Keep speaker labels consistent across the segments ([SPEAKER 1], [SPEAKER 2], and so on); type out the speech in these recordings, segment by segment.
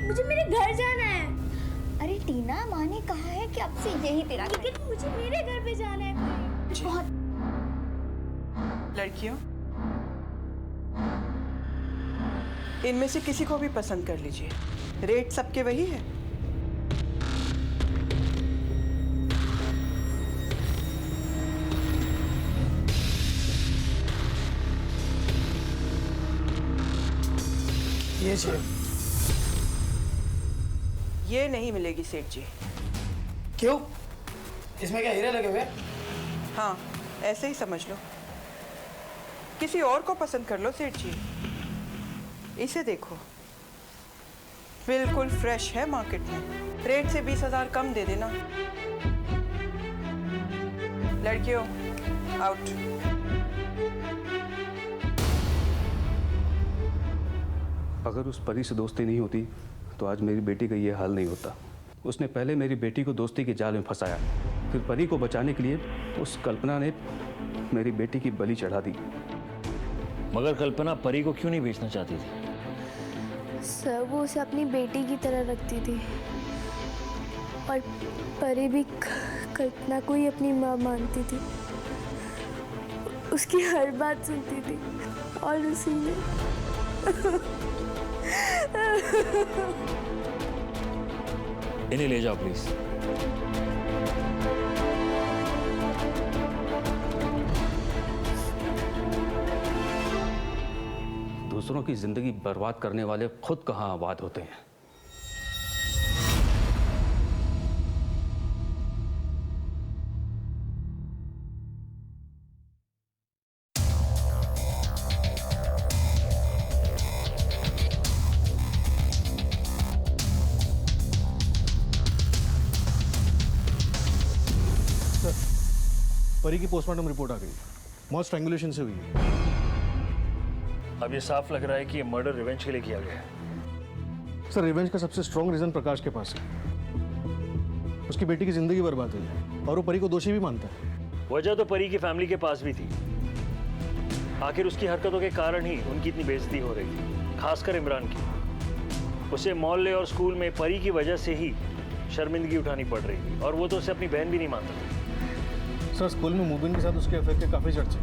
[SPEAKER 1] मुझे मेरे घर जाना है।
[SPEAKER 2] अरे टीना, माँ ने कहा है कि अब से यही तेरा घर।
[SPEAKER 1] लेकिन मुझे मेरे घर पे जाना है।
[SPEAKER 2] बहुत
[SPEAKER 3] लड़कियों, इनमें से किसी को भी पसंद कर लीजिए, रेट सबके वही है।
[SPEAKER 4] ये चाहिए।
[SPEAKER 3] ये नहीं मिलेगी सेठ जी।
[SPEAKER 4] क्यों? इसमें क्या हीरे लगे हुए?
[SPEAKER 3] हाँ, ऐसे ही समझ लो। किसी और को पसंद कर लो सेठ जी। इसे देखो, बिल्कुल फ्रेश है मार्केट में। रेट से 20,000 कम दे देना। लड़कियों, आउट।
[SPEAKER 5] अगर उस परी से दोस्ती नहीं होती तो आज मेरी बेटी का ये हाल नहीं होता। उसने पहले मेरी बेटी को दोस्ती के जाल में फंसाया, फिर परी को बचाने के लिए उस कल्पना ने मेरी बेटी की बलि चढ़ा दी।
[SPEAKER 6] मगर कल्पना परी को क्यों नहीं बेचना चाहती थी?
[SPEAKER 1] सर, वो उसे अपनी बेटी की तरह रखती थी और परी भी कल्पना को ही अपनी माँ मानती थी। उसकी हर बात सुनती थी और उसी ने
[SPEAKER 6] इन्हें ले जाओ प्लीज।
[SPEAKER 5] दूसरों की जिंदगी बर्बाद करने वाले खुद कहाँ आबाद होते हैं।
[SPEAKER 7] परी की पोस्टमार्टम रिपोर्ट आ गई। मौत स्ट्रैंगुलेशन से हुई है।
[SPEAKER 6] अब ये साफ लग रहा है कि ये मर्डर रिवेंज के लिए किया गया है।
[SPEAKER 7] सर, रिवेंज का सबसे स्ट्रॉन्ग रीजन प्रकाश के पास है। उसकी बेटी की जिंदगी बर्बाद हुई है और वो परी को दोषी भी मानता है।
[SPEAKER 6] वजह तो परी की फैमिली के पास भी थी। आखिर उसकी हरकतों के कारण ही उनकी इतनी बेइज्जती हो रही थी, खासकर इमरान की। उसे मोहल्ले और स्कूल में परी की वजह से ही शर्मिंदगी उठानी पड़ रही थी और वो तो उसे अपनी बहन भी नहीं मानता था।
[SPEAKER 7] सर, स्कूल में मुबिन के साथ उसके अफेयर के काफ़ी चर्चे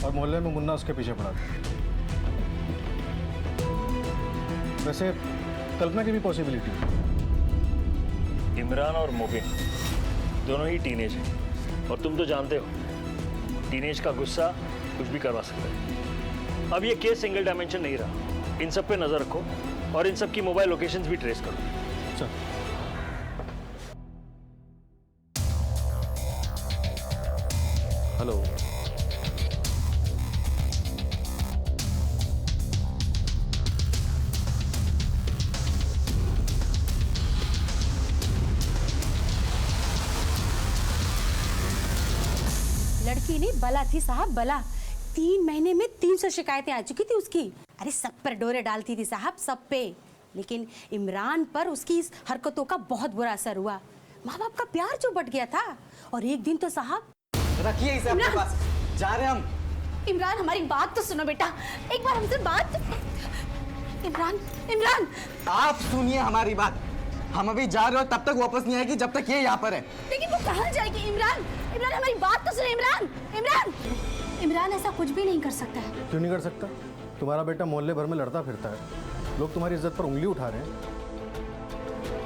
[SPEAKER 7] और मोहल्ले में मुन्ना उसके पीछे पड़ा था। वैसे कल्पना की भी पॉसिबिलिटी है।
[SPEAKER 6] इमरान और मुबिन दोनों ही टीनेज हैं और तुम तो जानते हो टीनेज का गुस्सा कुछ भी करवा सकता है। अब ये केस सिंगल डायमेंशन नहीं रहा। इन सब पे नजर रखो और इन सब की मोबाइल लोकेशंस भी ट्रेस करो।
[SPEAKER 7] सर,
[SPEAKER 5] हेलो,
[SPEAKER 8] लड़की नहीं बला थी साहब, बला। 3 महीने में 300 शिकायतें आ चुकी थी उसकी। अरे सब पर डोरे डालती थी साहब, सब पे। लेकिन इमरान पर उसकी इस हरकतों का बहुत बुरा असर हुआ। माँ बाप का प्यार जो बट गया था। और एक दिन तो साहब,
[SPEAKER 4] रखिए इसे अपने पास, जा रहे हम।
[SPEAKER 8] इमरान हमारी बात तो सुनो बेटा, एक बार हमसे बात। इमरान, इमरान
[SPEAKER 4] आप सुनिए हमारी बात। हम अभी जा रहे हो, तब तक वापस नहीं आएगी जब तक ये यहाँ पर है।
[SPEAKER 8] लेकिन वो कहाँ जाएगी? इमरान, इमरान हमारी बात तो सुनो। इमरान, इमरान, इमरान ऐसा कुछ भी नहीं कर सकता है।
[SPEAKER 7] क्यों नहीं कर सकता? तुम्हारा बेटा मोहल्ले भर में लड़ता फिरता है, लोग तुम्हारी इज्जत पर उंगली उठा रहे हैं।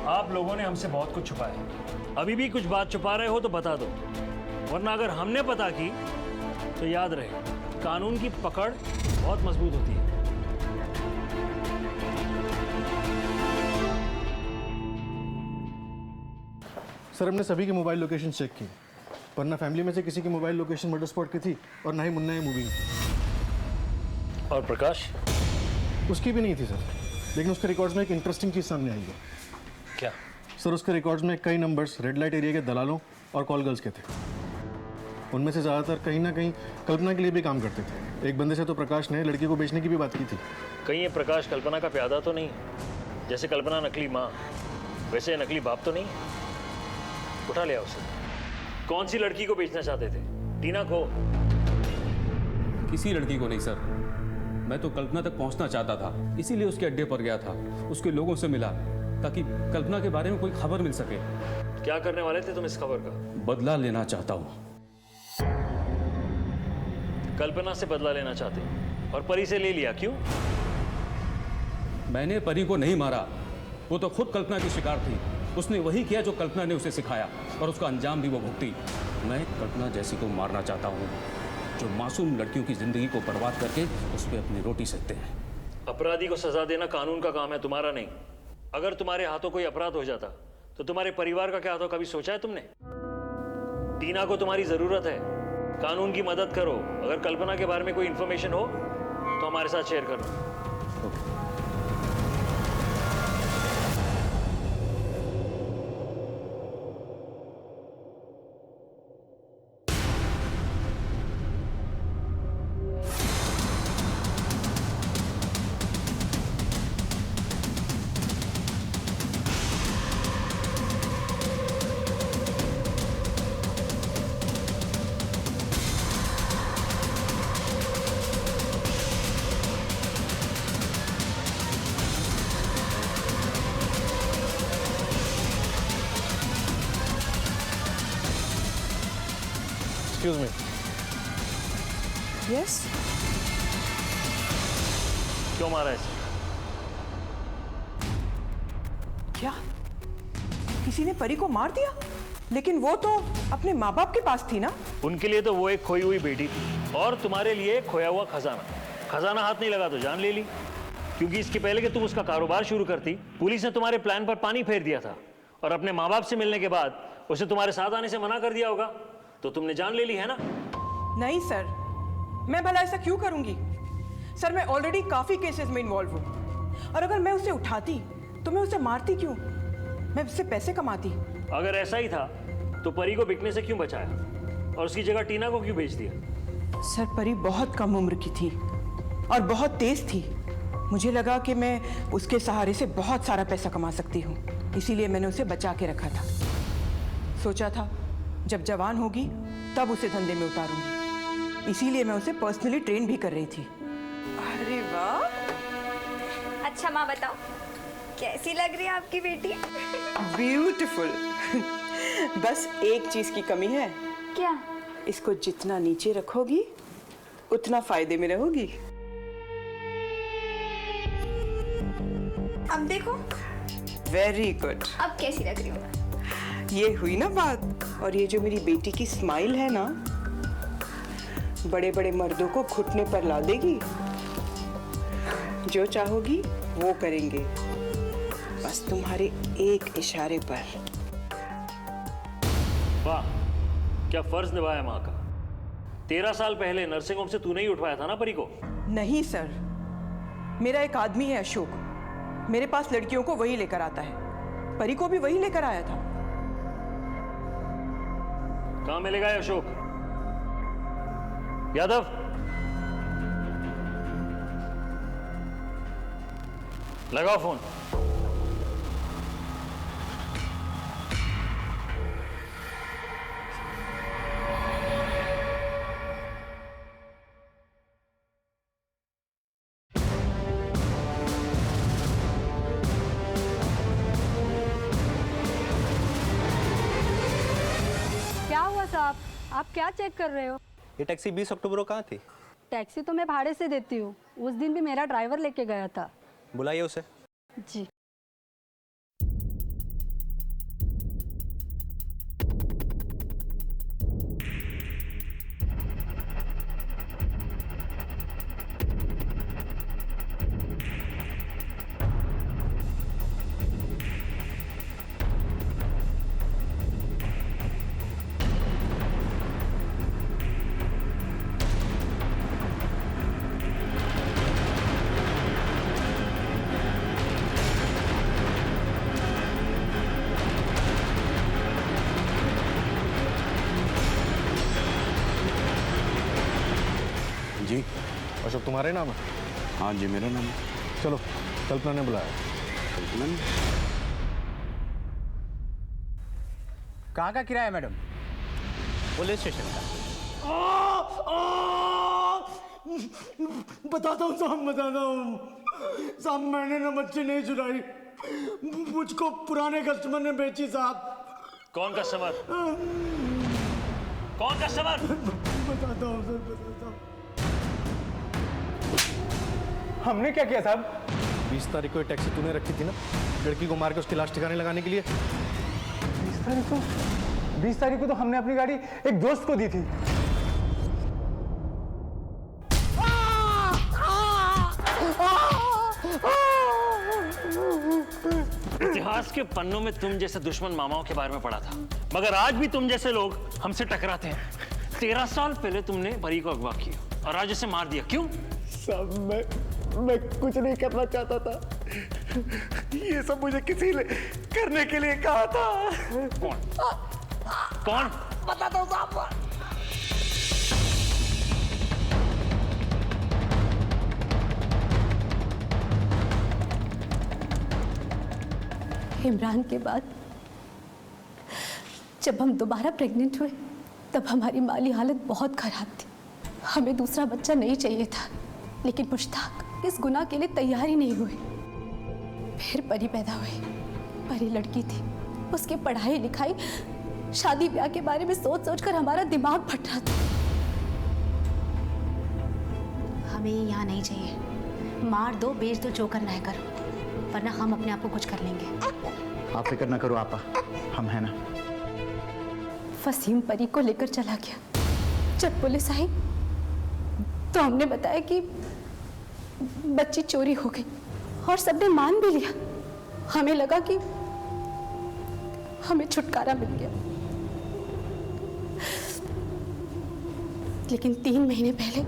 [SPEAKER 6] आप लोगों ने हमसे बहुत कुछ छुपाया है। अभी भी कुछ बात छुपा रहे हो तो बता दो, वरना अगर हमने पता की तो याद रहे कानून की पकड़ बहुत मजबूत होती है।
[SPEAKER 7] सर, हमने सभी की मोबाइल लोकेशन चेक की, वरना फैमिली में से किसी की मोबाइल लोकेशन मर्डर स्पॉट की थी और ना ही मुन्ना या मूवी की।
[SPEAKER 6] और प्रकाश?
[SPEAKER 7] उसकी भी नहीं थी सर, लेकिन उसके रिकॉर्ड्स में एक इंटरेस्टिंग चीज़ सामने आई है।
[SPEAKER 6] क्या?
[SPEAKER 7] सर, उसके रिकॉर्ड्स में कई नंबर्स रेड लाइट एरिया के दलालों और कॉल गर्ल्स के थे। उनमें से ज़्यादातर कहीं ना कहीं कल्पना के लिए भी काम करते थे। एक बंदे से तो प्रकाश ने लड़की को बेचने की भी बात की थी।
[SPEAKER 6] कहीं ये प्रकाश कल्पना का प्यादा तो नहीं? जैसे कल्पना नकली माँ, वैसे नकली बाप तो नहीं? उठा लिया उसे। कौन सी लड़की को बेचना चाहते थे? टीना को?
[SPEAKER 5] किसी लड़की को नहीं सर, मैं तो कल्पना तक पहुंचना चाहता था, इसीलिए उसके अड्डे पर गया था, उसके लोगों से मिला। ताकि कल्पना के बारे में कोई खबर मिल सके।
[SPEAKER 6] क्या करने वाले थे तुम इस खबर का?
[SPEAKER 5] बदला लेना चाहता हूँ।
[SPEAKER 6] कल्पना से बदला लेना चाहते हो और परी से ले लिया, क्यों?
[SPEAKER 5] मैंने परी को नहीं मारा, वो तो खुद कल्पना की शिकार थी। उसने वही किया जो कल्पना ने उसे सिखाया और उसका अंजाम भी वो भुगती। मैं कल्पना जैसी को मारना चाहता हूँ जो मासूम लड़कियों की जिंदगी को बर्बाद करके उस पर अपनी रोटी सेकते हैं।
[SPEAKER 6] अपराधी को सजा देना कानून का काम है, तुम्हारा नहीं। अगर तुम्हारे हाथों कोई अपराध हो जाता तो तुम्हारे परिवार का क्या होता, कभी सोचा है तुमने? टीना को तुम्हारी जरूरत है, कानून की मदद करो। अगर कल्पना के बारे में कोई इंफॉर्मेशन हो तो हमारे साथ शेयर करो।
[SPEAKER 7] Excuse me.
[SPEAKER 3] यस,
[SPEAKER 6] क्यों मारा ऐसे?
[SPEAKER 3] क्या किसी ने परी को मार दिया? लेकिन वो तो अपने माँ बाप के पास थी ना।
[SPEAKER 6] उनके लिए तो वो एक खोई हुई बेटी थी और तुम्हारे लिए खोया हुआ खजाना। खजाना हाथ नहीं लगा तो जान ले ली, क्योंकि इसके पहले कि तुम उसका कारोबार शुरू करती, पुलिस ने तुम्हारे प्लान पर पानी फेर दिया था और अपने माँ बाप से मिलने के बाद उसे तुम्हारे साथ आने से मना कर दिया होगा, तो तुमने जान ले ली है ना?
[SPEAKER 3] नहीं सर, मैं भला ऐसा क्यों करूंगी? सर, मैं ऑलरेडी काफी केसेस में इन्वॉल्व हूँ और अगर मैं उसे उठाती तो मैं उसे मारती क्यों? मैं उससे पैसे कमाती।
[SPEAKER 6] अगर ऐसा ही था तो परी को बिकने से क्यों बचाया और उसकी जगह टीना को क्यों बेच दिया?
[SPEAKER 3] सर, परी बहुत कम उम्र की थी और बहुत तेज थी। मुझे लगा कि मैं उसके सहारे से बहुत सारा पैसा कमा सकती हूँ, इसीलिए मैंने उसे बचा के रखा था। सोचा था जब जवान होगी तब उसे धंधे में उतारूंगी, इसीलिए मैं उसे पर्सनली ट्रेन भी कर रही थी। अरे वाह!
[SPEAKER 2] अच्छा माँ बताओ, कैसी लग रही है आपकी बेटी?
[SPEAKER 3] ब्यूटीफुल। बस एक चीज की कमी है।
[SPEAKER 2] क्या?
[SPEAKER 3] इसको जितना नीचे रखोगी उतना फायदे में रहोगी।
[SPEAKER 2] अब देखो।
[SPEAKER 3] Very good.
[SPEAKER 2] अब कैसी लग रही हूँ?
[SPEAKER 3] ये हुई ना बात। और ये जो मेरी बेटी की स्माइल है ना, बड़े बड़े मर्दों को घुटने पर ला देगी। जो चाहोगी वो करेंगे, बस तुम्हारे एक इशारे पर।
[SPEAKER 6] वाह, क्या फर्ज निभाया माँ का। 13 साल पहले नर्सिंग होम से तूने ही उठवाया था ना परी को? नहीं
[SPEAKER 3] सर, मेरा एक आदमी है अशोक, मेरे पास लड़कियों को वही लेकर आता है। परी को भी वही लेकर आया था।
[SPEAKER 6] कहाँ मिलेगा ये अशोक? यादव, लगाओ फोन।
[SPEAKER 9] क्या हुआ साहब, आप क्या चेक कर रहे हो?
[SPEAKER 4] ये टैक्सी 20 अक्टूबर को कहाँ थी?
[SPEAKER 9] टैक्सी तो मैं भाड़े से देती हूँ, उस दिन भी मेरा ड्राइवर लेके गया था।
[SPEAKER 4] बुलाइए उसे।
[SPEAKER 9] जी।
[SPEAKER 7] जी, अशोक तुम्हारे नाम है?
[SPEAKER 4] हाँ जी, मेरा नाम है।
[SPEAKER 7] चलो, कल्पना ने बुलाया।
[SPEAKER 4] कल्पना ने?
[SPEAKER 10] कहाँ का किराया मैडम?
[SPEAKER 4] पुलिस स्टेशन का।
[SPEAKER 7] बताता हूँ साहब, बताता हूँ साहब, मैंने ना बच्चे नहीं चुराई,
[SPEAKER 11] मुझको पुराने कस्टमर ने बेची साहब।
[SPEAKER 6] कौन कस्टमर? कौन कस्टमर?
[SPEAKER 11] बताता हूँ सर, बताता हूँ।
[SPEAKER 7] हमने क्या किया साहब? 20 तारीख को ये टैक्सी तूने रखी थी ना, लड़की को मार के उसकी लाश ठिकाने लगाने के लिए।
[SPEAKER 10] 20 तारीख को तो हमने अपनी गाड़ी एक दोस्त को दी थी।
[SPEAKER 6] इतिहास के पन्नों में तुम जैसे दुश्मन मामाओं के बारे में पढ़ा था, मगर आज भी तुम जैसे लोग हमसे टकराते हैं। 13 साल पहले तुमने परी को अगवा किया और आज उसे मार दिया। क्यों?
[SPEAKER 11] साहब मैं कुछ नहीं करना चाहता था, ये सब मुझे किसी ने करने के लिए कहा था।
[SPEAKER 6] कौन? कौन?
[SPEAKER 11] बताता हूँ साहब।
[SPEAKER 8] इमरान के बाद जब हम दोबारा प्रेग्नेंट हुए तब हमारी माली हालत बहुत खराब थी। हमें दूसरा बच्चा नहीं चाहिए था, लेकिन मुश्ताक इस गुनाह के लिए तैयार ही नहीं हुए। फिर परी पैदा हुई। परी लड़की थी, उसकी पढ़ाई लिखाई शादी ब्याह के बारे में सोच सोच कर हमारा दिमाग फट रहा था। हमें यहाँ नहीं चाहिए, मार दो, बेच दो, जो करना है करो, वरना हम अपने आप को कुछ कर लेंगे।
[SPEAKER 10] आप फिक्र ना करो आपा, हम हैं ना।
[SPEAKER 8] वसीम परी को लेकर चला गया। जब पुलिस आई तो हमने बताया कि बच्ची चोरी हो गई और सबने मान भी लिया। हमें लगा कि हमें छुटकारा मिल गया, लेकिन 3 महीने पहले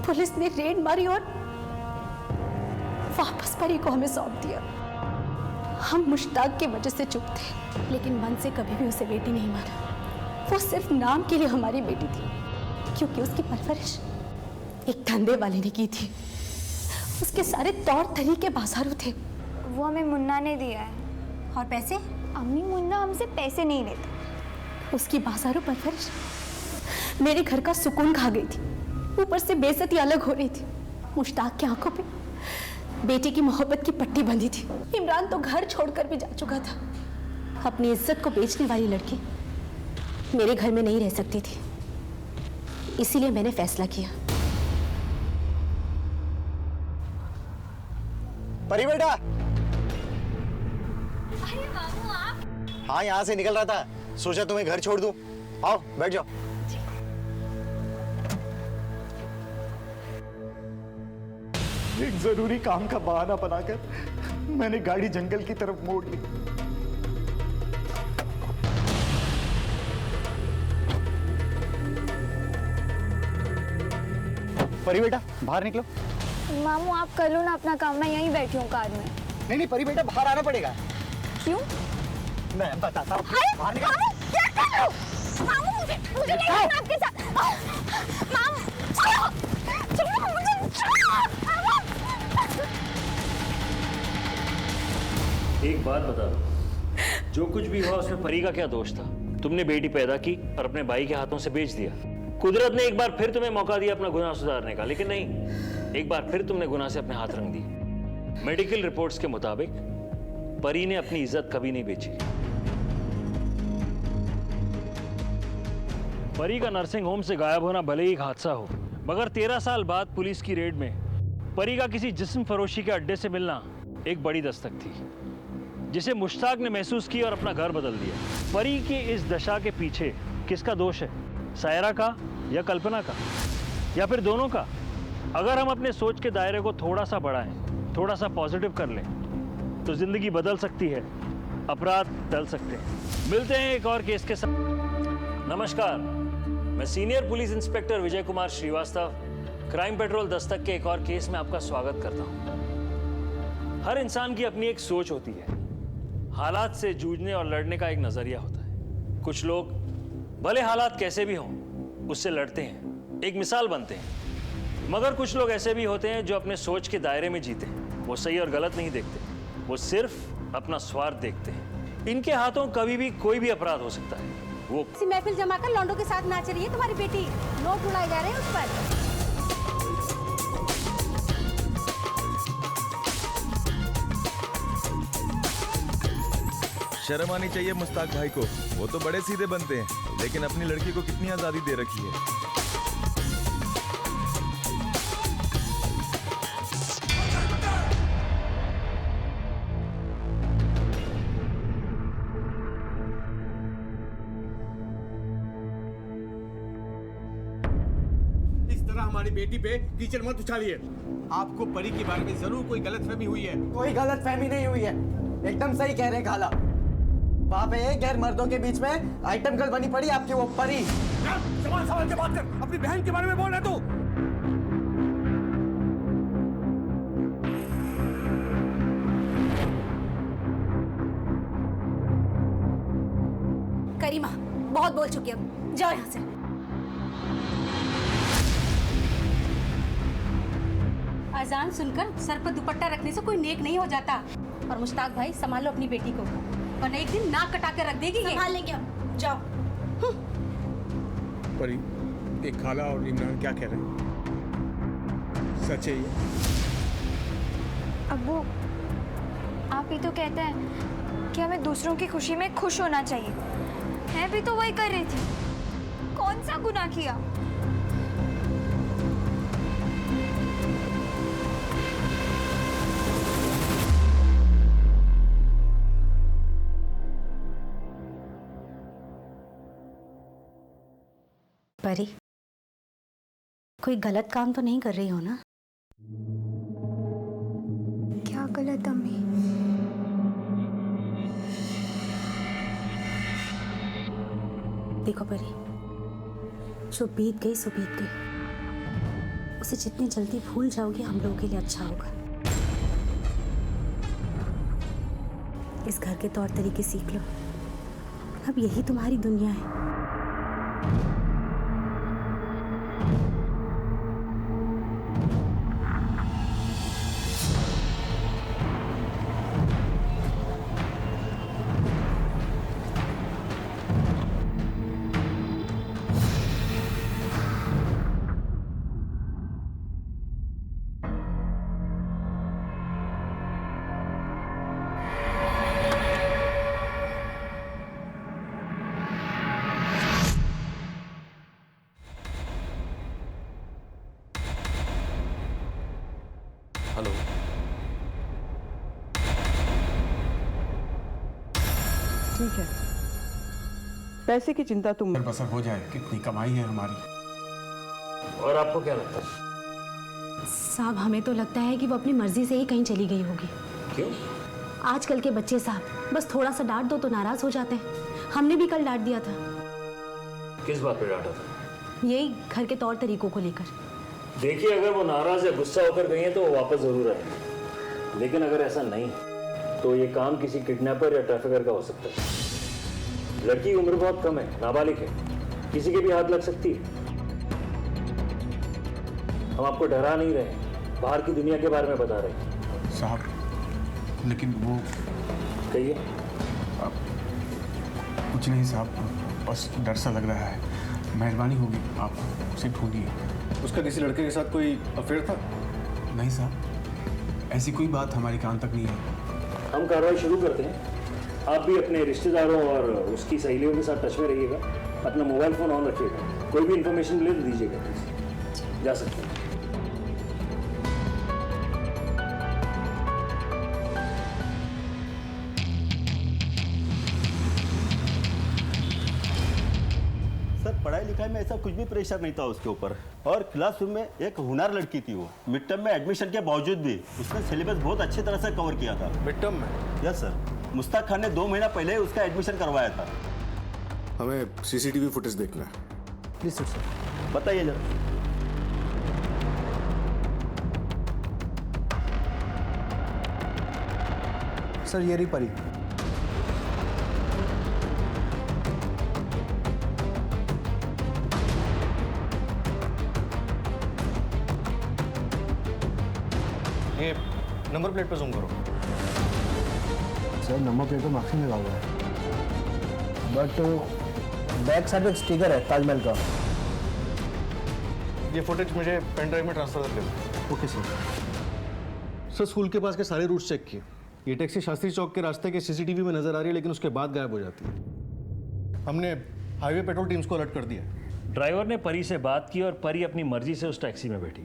[SPEAKER 8] पुलिस ने रेड मारी और वापस परी को हमें सौंप दिया। हम मुश्ताक की वजह से चुप थे, लेकिन मन से कभी भी उसे बेटी नहीं माना। वो सिर्फ नाम के लिए हमारी बेटी थी, क्योंकि उसकी परवरिश एक धंधे वाले ने की थी। उसके सारे तौर तरीके बाजारू थे।
[SPEAKER 2] वो हमें मुन्ना ने दिया है।
[SPEAKER 8] और पैसे?
[SPEAKER 2] अम्मी, मुन्ना हमसे पैसे नहीं लेता।
[SPEAKER 8] उसकी बाजारू परवरिश मेरे घर का सुकून खा गई थी, ऊपर से बेइज्जती अलग हो रही थी। मुश्ताक की आंखों पे बेटी की मोहब्बत की पट्टी बंधी थी। इमरान तो घर छोड़कर भी जा चुका था। अपनी इज्जत को बेचने वाली लड़की मेरे घर में नहीं रह सकती थी, इसीलिए मैंने फैसला किया।
[SPEAKER 4] परी बेटा।
[SPEAKER 2] अरे मामू आप?
[SPEAKER 4] हाँ, यहाँ से निकल रहा था, सोचा तुम्हें घर छोड़ दूं। आओ बैठ जाओ।
[SPEAKER 11] एक जरूरी काम का बहाना बनाकर मैंने गाड़ी जंगल की तरफ मोड़ ली।
[SPEAKER 10] परी बेटा बाहर निकलो।
[SPEAKER 2] मामू आप कर लो ना अपना काम, मैं यहीं बैठी हूँ कार में।
[SPEAKER 10] नहीं परी बेटा बाहर आना पड़ेगा।
[SPEAKER 2] क्यों?
[SPEAKER 10] मैं बताता हूँ। बाहर निकल।
[SPEAKER 2] मामू क्या कर रहे हो? मामू मुझे नहीं करना आपके साथ। मामू छोड़ो मुझे, छोड़ो।
[SPEAKER 6] एक बात बता दो, जो कुछ भी हुआ उसमें परी का क्या दोष था? तुमने बेटी पैदा की और अपने भाई के हाथों से बेच दिया। कुदरत ने एक बार फिर तुम्हें मौका दिया अपना गुनाह सुधारने का, लेकिन नहीं, एक बार फिर तुमने गुनाह से अपने हाथ रंग दिए। मेडिकल रिपोर्ट्स के मुताबिक परी ने अपनी इज्जत कभी नहीं बेची। परी का नर्सिंग होम से गायब होना भले ही एक हादसा हो, मगर 13 साल बाद पुलिस की रेड में परी का किसी जिस्म फरोशी के अड्डे से मिलना एक बड़ी दस्तक थी, जिसे मुश्ताक ने महसूस किया और अपना घर बदल दिया। परी की इस दशा के पीछे किसका दोष है? सायरा का या कल्पना का, या फिर दोनों का? अगर हम अपने सोच के दायरे को थोड़ा सा बढ़ाएं, थोड़ा सा पॉजिटिव कर लें, तो जिंदगी बदल सकती है, अपराध टल सकते हैं। मिलते हैं एक और केस के साथ। नमस्कार, मैं senior police inspector Vijay Kumar Srivastava crime petrol Dastak के एक और केस में आपका स्वागत करता हूं। हर इंसान की अपनी एक सोच होती है, हालात से जूझने और लड़ने का एक नजरिया होता है। कुछ लोग भले हालात कैसे भी हों उससे लड़ते हैं, एक मिसाल बनते हैं, मगर कुछ लोग ऐसे भी होते हैं जो अपने सोच के दायरे में जीते हैं। वो सही और गलत नहीं देखते, वो सिर्फ अपना स्वार्थ देखते हैं। इनके हाथों कभी भी कोई भी अपराध हो सकता है। वो
[SPEAKER 8] इसी महफिल जमा कर लौंडों के साथ नाच रही है तुम्हारी बेटी, नोट उड़ाए जा रहे हैं उस पर।
[SPEAKER 12] शर्म आनी चाहिए मुस्ताक भाई को। वो तो बड़े सीधे बनते हैं, लेकिन अपनी लड़की को कितनी आजादी दे रखी है।
[SPEAKER 13] हमारी बेटी पे कीचड़ मत उछालिए। आपको परी के बारे में जरूर कोई गलतफहमी हुई है।
[SPEAKER 4] कोई गलतफहमी नहीं हुई है, एकदम सही कह रहे खाला। वहाँ पे गैर मर्दों के बीच में आइटम गर्ल बनी पड़ी आपकी वो परी।
[SPEAKER 13] सवाल के बात कर, अपनी बहन के बारे में बोल रहा तू।
[SPEAKER 8] करीमा बहुत बोल चुकी अब, जाओ यहाँ से। अजान सुनकर सर पर दुपट्टा रखने से कोई नेक नहीं हो जाता। और मुश्ताक भाई संभालो अपनी बेटी को, वरना एक दिन नाक कटा कर रख देगी। संभाल लेंगे हम, जाओ।
[SPEAKER 13] परी, एक खाला और इमरान क्या कह रहे हैं? सच है ये?
[SPEAKER 1] अब्बू, आप ही तो कहते हैं कि हमें दूसरों की खुशी में खुश होना चाहिए। मैं भी तो वही कर रही थी। कौन सा गुनाह किया?
[SPEAKER 8] परी, कोई गलत काम तो नहीं कर रही हो ना?
[SPEAKER 1] क्या गलत अम्मी?
[SPEAKER 8] देखो परी, जो बीत गई सो बीत गई। उसे जितनी जल्दी भूल जाओगे हम लोगों के लिए अच्छा होगा। इस घर के तौर तरीके सीख लो, अब यही तुम्हारी दुनिया है।
[SPEAKER 5] हेलो,
[SPEAKER 3] ठीक है, पैसे की चिंता तुम
[SPEAKER 13] बसर हो जाए, कितनी कमाई है हमारी।
[SPEAKER 6] और आपको क्या लगता है?
[SPEAKER 8] साहब, हमें तो लगता है कि वो अपनी मर्जी से ही कहीं चली गई होगी।
[SPEAKER 6] क्यों?
[SPEAKER 8] आजकल के बच्चे साहब बस थोड़ा सा डांट दो तो नाराज हो जाते हैं। हमने भी कल डांट दिया था।
[SPEAKER 6] किस बात पे डांटा था?
[SPEAKER 8] यही घर के तौर तरीकों को लेकर।
[SPEAKER 6] देखिए, अगर वो नाराज या गुस्सा होकर गई हैं तो वो वापस जरूर आएंगे, लेकिन अगर ऐसा नहीं तो ये काम किसी किडनैपर या ट्रैफिकर का हो सकता है। लड़की की उम्र बहुत कम है, नाबालिग है, किसी के भी हाथ लग सकती है। हम आपको डरा नहीं रहे, बाहर की दुनिया के बारे में बता रहे हैं।
[SPEAKER 13] साहब, लेकिन वो
[SPEAKER 6] कहिए।
[SPEAKER 13] कुछ नहीं साहब, बस डर सा लग रहा है। मेहरबानी होगी, आप उसे ढूंढिए।
[SPEAKER 7] उसका किसी लड़के के साथ कोई अफेयर था?
[SPEAKER 13] नहीं साहब, ऐसी कोई बात हमारे कान तक नहीं है।
[SPEAKER 6] हम कार्रवाई शुरू करते हैं। आप भी अपने रिश्तेदारों और उसकी सहेलियों के साथ टच में रहिएगा। अपना मोबाइल फ़ोन ऑन रखिएगा, कोई भी इन्फॉर्मेशन मिले तो दीजिएगा। जा सकते हैं।
[SPEAKER 14] पढ़ाई लिखाई में ऐसा कुछ भी प्रेशर नहीं था उसके ऊपर। और क्लासरूम में एक हुनर लड़की थी। वो मिड टर्म में एडमिशन के बावजूद भी उसने सिलेबस बहुत अच्छी तरह से कवर किया था।
[SPEAKER 7] मिड टर्म में?
[SPEAKER 14] यस सर, मुश्ताक खान ने 2 महीना पहले ही उसका एडमिशन करवाया था।
[SPEAKER 7] हमें सीसीटीवी फुटेज देखना है।
[SPEAKER 14] प्लीज सर, बताइए जरा।
[SPEAKER 10] सर, ये रही परी।
[SPEAKER 7] ये नंबर प्लेट पर जूम करो।
[SPEAKER 10] सर, नंबर प्लेट पर मार्किंग लगा हुआ है, बट बैक साइड में एक स्टिकर है ताजमहल का।
[SPEAKER 7] ये फुटेज मुझे पेन ड्राइव में ट्रांसफर कर दो।
[SPEAKER 10] Okay sir.
[SPEAKER 7] सर, स्कूल के पास के सारे रूट्स चेक किए, ये टैक्सी शास्त्री चौक के रास्ते के सीसीटीवी में नजर आ रही है, लेकिन उसके बाद गायब हो जाती है। हमने हाईवे पेट्रोल टीम्स को अलर्ट कर दिया।
[SPEAKER 6] ड्राइवर ने परी से बात की और परी अपनी मर्जी से उस टैक्सी में बैठी।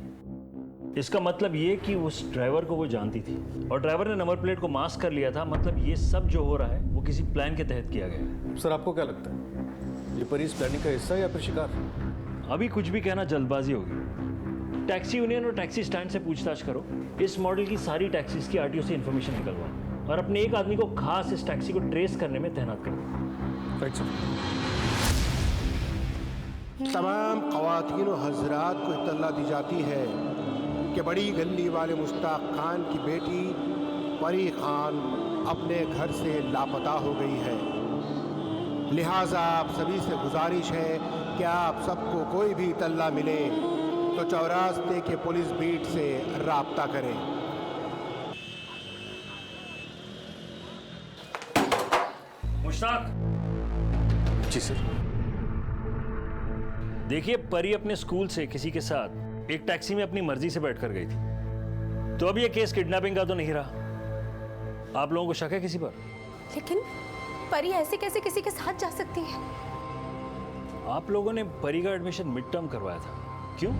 [SPEAKER 6] इसका मतलब ये कि उस ड्राइवर को वो जानती थी और ड्राइवर ने नंबर प्लेट को मास्क कर लिया था। मतलब ये सब जो हो रहा है वो किसी प्लान के तहत किया गया है।
[SPEAKER 7] सर आपको क्या लगता है, ये परी इस प्लानिंग का हिस्सा है या फिर शिकार?
[SPEAKER 6] अभी कुछ भी कहना जल्दबाजी होगी। टैक्सी यूनियन और टैक्सी स्टैंड से पूछताछ करो। इस मॉडल की सारी टैक्सीज की आरटीओ से इन्फॉर्मेशन निकलवाओ और अपने एक आदमी को खास इस टैक्सी को ट्रेस करने में तैनात कर दो।
[SPEAKER 7] Right sir.
[SPEAKER 15] तमाम ख़वातीन व हज़रात को इत्तला दी जाती है कि बड़ी गली वाले मुश्ताक खान की बेटी परी खान अपने घर से लापता हो गई है। लिहाजा आप सभी से गुजारिश है कि आप सबको कोई भी इत्तला मिले तो चौरास्ते के पुलिस बीट से राब्ता करें।
[SPEAKER 6] मुश्ताक।
[SPEAKER 13] जी सर।
[SPEAKER 6] देखिए, परी अपने स्कूल से किसी के साथ एक टैक्सी में अपनी मर्जी से बैठकर गई थी, तो अब ये केस किडनैपिंग का तो नहीं रहा। आप लोगों को शक है किसी पर?
[SPEAKER 2] लेकिन परी ऐसे कैसे किसी के साथ जा सकती है?
[SPEAKER 6] आप लोगों ने परी का एडमिशन मिड टर्म करवाया था, क्यों?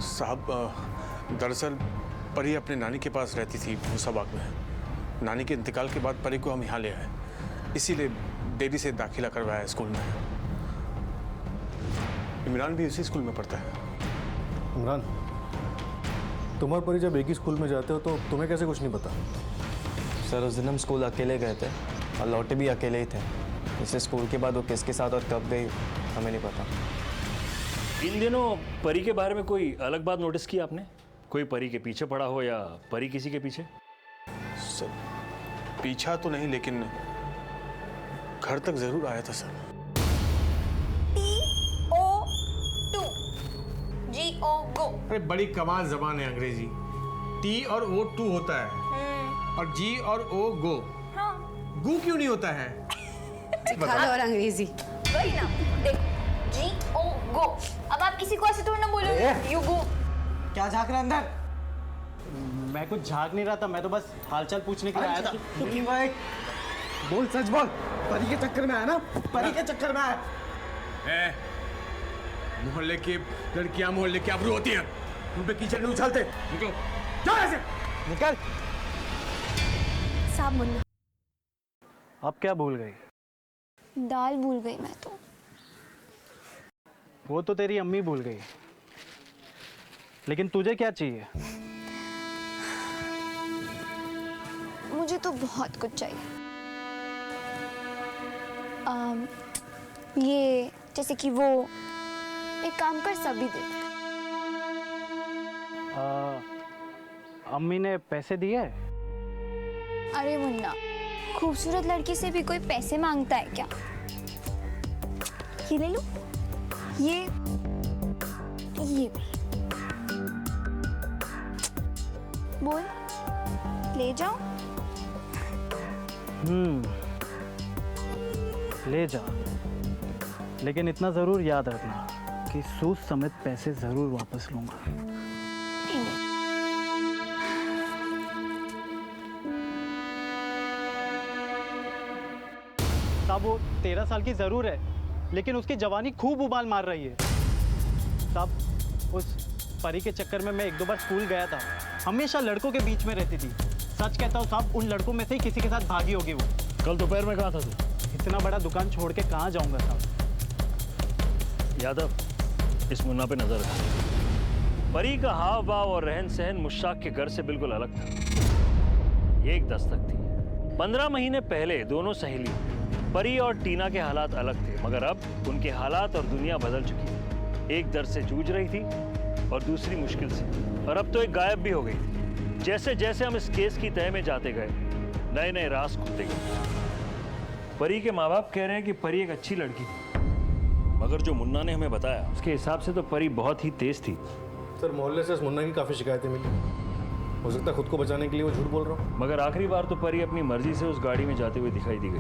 [SPEAKER 13] साहब, दरअसल परी अपने नानी के पास रहती थी मूसाबाग में। नानी के इंतकाल के बाद परी को हम यहाँ ले आए, इसीलिए देरी से दाखिला करवाया स्कूल में। इमरान भी उसी स्कूल में पढ़ता है।
[SPEAKER 7] इमरान, तुम और परी जब एक ही स्कूल में जाते हो तो तुम्हें कैसे कुछ नहीं पता?
[SPEAKER 4] सर उस दिन हम स्कूल अकेले गए थे और लौटे भी अकेले ही थे। इससे स्कूल के बाद वो किसके साथ और कब गई हमें नहीं पता।
[SPEAKER 6] इन दिनों परी के बारे में कोई अलग बात नोटिस की आपने? कोई परी के पीछे पड़ा हो या परी किसी के पीछे?
[SPEAKER 13] सर पीछा तो नहीं, लेकिन घर तक जरूर आया था सर।
[SPEAKER 2] T-O-2 गो।
[SPEAKER 11] अरे बड़ी कमाल जबान है अंग्रेजी। टी और ओ टू होता है और जी और ओ गो।
[SPEAKER 2] हाँ।
[SPEAKER 11] गु क्यों नहीं होता है?
[SPEAKER 8] सिखा लो और अंग्रेजी।
[SPEAKER 2] वही ना, देखो G-O गो। अब आप किसी को ऐसे थोड़ी ना बोलोगे यू गो।
[SPEAKER 4] क्या झांक रहा अंदर?
[SPEAKER 10] मैं कुछ झांक नहीं रहा था, मैं तो बस हालचाल पूछने के लिए आया था।
[SPEAKER 4] भाई बोल, सच बोल। परी के चक्कर में आया ना? परी के चक्कर में आया।
[SPEAKER 11] मोहल्ले की लड़कियां मोहल्ले की आबरू होती हैं, उन पे कीचड़ नहीं उछलते। निकलो, जाओ ऐसे।
[SPEAKER 4] निकल।
[SPEAKER 1] साहब मुन्ना,
[SPEAKER 10] अब क्या भूल गई?
[SPEAKER 1] दाल भूल गई मैं तो।
[SPEAKER 10] वो तो तेरी अम्मी भूल गई, लेकिन तुझे क्या चाहिए?
[SPEAKER 1] मुझे तो बहुत कुछ चाहिए। ये जैसे कि वो एक काम कर सभी देते।
[SPEAKER 10] अम्मी ने पैसे दिए?
[SPEAKER 1] अरे मुन्ना, खूबसूरत लड़की से भी कोई पैसे मांगता है क्या? ये ले लो, ये भी। बोल, ले जाओ।
[SPEAKER 10] ले जा, लेकिन इतना जरूर याद रखना कि सूद समेत पैसे जरूर वापस लूंगा। साहब वो 13 साल की जरूर है, लेकिन उसकी जवानी खूब उबाल मार रही है। साहब उस परी के चक्कर में मैं 1-2 बार स्कूल गया था। हमेशा लड़कों के बीच में रहती थी। सच कहता हूँ साहब, उन लड़कों में से ही किसी के साथ भागी होगी वो।
[SPEAKER 6] कल दोपहर में कहाँ था तू?
[SPEAKER 10] इतना बड़ा दुकान छोड़ के कहाँ जाऊंगा साहब?
[SPEAKER 6] यादव, इस मुन्ना पे नजर रख। परी का हाव भाव और रहन सहन मुश्ताक के घर से बिल्कुल अलग था। ये एक दस्तक थी। 15 महीने पहले दोनों सहेली परी और टीना के हालात अलग थे, मगर अब उनके हालात और दुनिया बदल चुकी है। एक दर्द से जूझ रही थी और दूसरी मुश्किल से, और अब तो एक गायब भी हो गई थी। जैसे जैसे हम इस केस की तह में जाते गए, नए नए राज खुलते गए। परी के माँ बाप कह रहे हैं कि परी एक अच्छी लड़की थी, मगर जो मुन्ना ने हमें बताया उसके हिसाब से तो परी बहुत ही तेज थी।
[SPEAKER 7] सर मोहल्ले से इस मुन्ना की काफ़ी शिकायतें मिली। हो सकता है खुद को बचाने के लिए वो झूठ बोल रहा हूँ।
[SPEAKER 6] मगर आखिरी बार तो परी अपनी मर्जी से उस गाड़ी में जाते हुए दिखाई दी गई।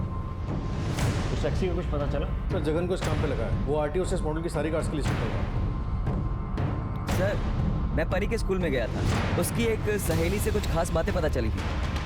[SPEAKER 6] उस टैक्सी का कुछ पता चला?
[SPEAKER 7] सर जगन को इस काम पे लगा है। वो आरटीओ से इस मॉडल की सारी कार्स की लिस्ट निकल रहा है।
[SPEAKER 4] सर
[SPEAKER 16] मैं परी के स्कूल में गया था। उसकी एक सहेली से कुछ खास बातें पता चली थी।